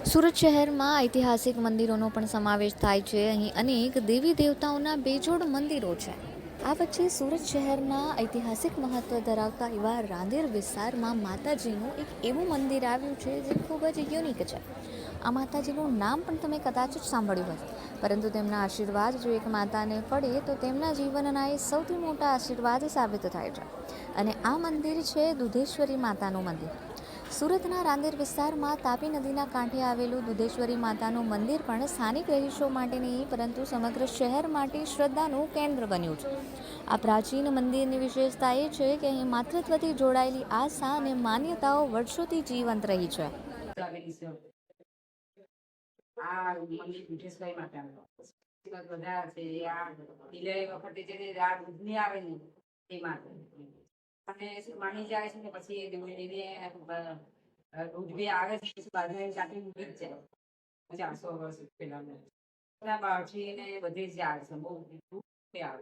સુરત શહેરમાં ઐતિહાસિક મંદિરોનો પણ સમાવેશ થાય છે. અહીં અનેક દેવી દેવતાઓના બેજોડ મંદિરો છે. આ વચ્ચે સુરત શહેરના ઐતિહાસિક મહત્વ ધરાવતા એવા રાંદેર વિસ્તારમાં માતાજીનું એક એવું મંદિર આવ્યું છે જે ખૂબ જ યુનિક છે. આ માતાજીનું નામ પણ તમે કદાચ જ સાંભળ્યું હશે, પરંતુ તેમના આશીર્વાદ જો એક માતાને પડે તો તેમના જીવનના એ સૌથી મોટા આશીર્વાદ સાબિત થાય છે. અને આ મંદિર છે દુધેશ્વરી માતાનું મંદિર. સુરતના રાંદેર વિસ્તારમાં તાપી નદીના કાંઠે આવેલું દુધેશ્વરી માતાનું મંદિર પણ સ્થાનિક રહીશો માટે નહીં, પરંતુ સમગ્ર શહેર માટે શ્રદ્ધાનું કેન્દ્ર બન્યું છે. આ પ્રાચીન મંદિરની વિશેષતા એ છે કે અહીં માતૃત્વથી જોડાયેલી આસ્થા અને માન્યતાઓ વર્ષોથી જીવંત રહી છે. આ મંદિર દુધેશ્વરી માતાનું બધા છે. આ ડિલિવરી વખતે જે રાત દૂધની આવે ને એ માટે અને માની જાય છે ને પછી એ દૂધ બી આવે છે, બાજુ સાથે ઉડી જ જાય 400 વર્ષ પહેલા બાળથી ને બધી જ આવે છે. બહુ આવે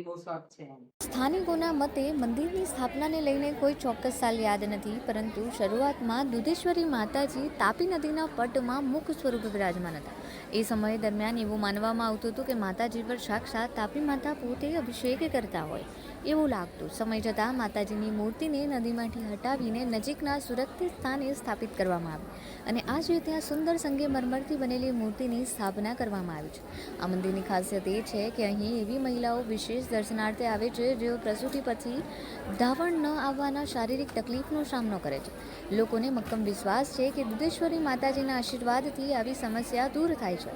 બહુ શોખ છે. સ્થાનિકોના મતે મંદિરની સ્થાપનાને લઈને કોઈ ચોક્કસ સાલ યાદ નથી, પરંતુ શરૂઆતમાં દુધેશ્વરી માતાજી તાપી નદીના પટમાં મુખ સ્વરૂપે વિરાજમાન હતા. એ સમય દરમિયાન એવું માનવામાં આવતું હતું કે માતાજી પર સાક્ષાત તાપી માતા પોતે અભિષેક કરતા હોય એવું લાગતું. સમય જતાં માતાજીની મૂર્તિને નદીમાંથી હટાવીને નજીકના સુરક્ષિત સ્થાને સ્થાપિત કરવામાં આવી અને આજે ત્યાં સુંદર સંગેમરમરથી બનેલી મૂર્તિની સ્થાપના કરવામાં આવી છે. આ મંદિરની ખાસિયત એ છે કે અહીં એવી મહિલાઓ વિશેષ દર્શનાર્થે આવે છે જેઓ પ્રસૂતિ પછી ધાવણ ન આવવાના શારીરિક તકલીફનો સામનો કરે છે. લોકોને મક્કમ વિશ્વાસ છે કે દુધેશ્વરી માતાજીના આશીર્વાદથી આવી સમસ્યા દૂર થાય છે.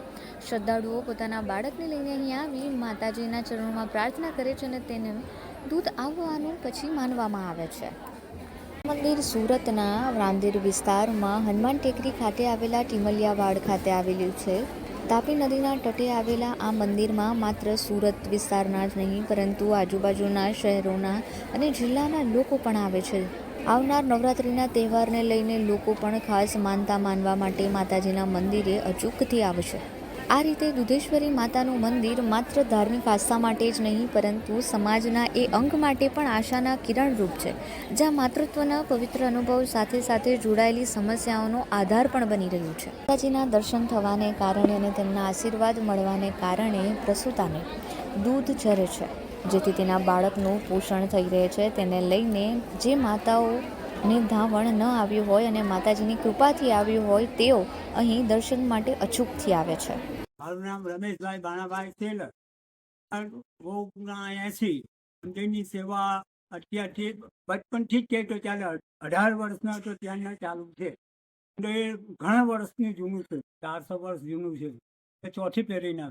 શ્રદ્ધાળુઓ પોતાના બાળકને લઈને અહીં આવી માતાજીના ચરણોમાં પ્રાર્થના કરે છે અને તેને દૂધ આવવાનું પછી માનવામાં આવે છે. મંદિર સુરતના રાંદેર વિસ્તારમાં હનુમાન ટેકરી ખાતે આવેલા ટીમલિયાવાડ ખાતે આવેલું છે. તાપી નદીના તટે આવેલા આ મંદિરમાં માત્ર સુરત વિસ્તારના જ નહીં, પરંતુ આજુબાજુના શહેરોના અને જિલ્લાના લોકો પણ આવે છે. આવનાર નવરાત્રિના તહેવારને લઈને લોકો પણ ખાસ માનતા માનવા માટે માતાજીના મંદિરે અચૂકથી આવશે. આ રીતે દુધેશ્વરી માતાનું મંદિર માત્ર ધાર્મિક આસ્થા માટે જ નહીં, પરંતુ સમાજના એ અંગ માટે પણ આશાના કિરણરૂપ છે, જ્યાં માતૃત્વના પવિત્ર અનુભવ સાથે સાથે જોડાયેલી સમસ્યાઓનો આધાર પણ બની રહ્યું છે. માતાજીના દર્શન થવાને કારણે અને તેમના આશીર્વાદ મળવાને કારણે પ્રસૂતાને દૂધ ઝરે છે, જેથી તેના બાળકનું પોષણ થઈ રહે છે. તેને લઈને જે માતાઓ ને ધાવણ ન આવ્યું હોય અને માતાજીની કૃપાથી આવ્યું હોય તેઓ અહીં દર્શન માટે અચૂકથી આવે છે. મારું નામ રમેશભાઈ બાણાભાઈ ટેલર. બહુ 80 તેની સેવા અત્યારથી બચપનથી જ તો ચાલે 18 વર્ષના તો ત્યાંના ચાલુ છે. એટલે એ ઘણા વર્ષની જૂનું છે, 400 વર્ષ જૂનું છે. એ ચોથી પેઢીના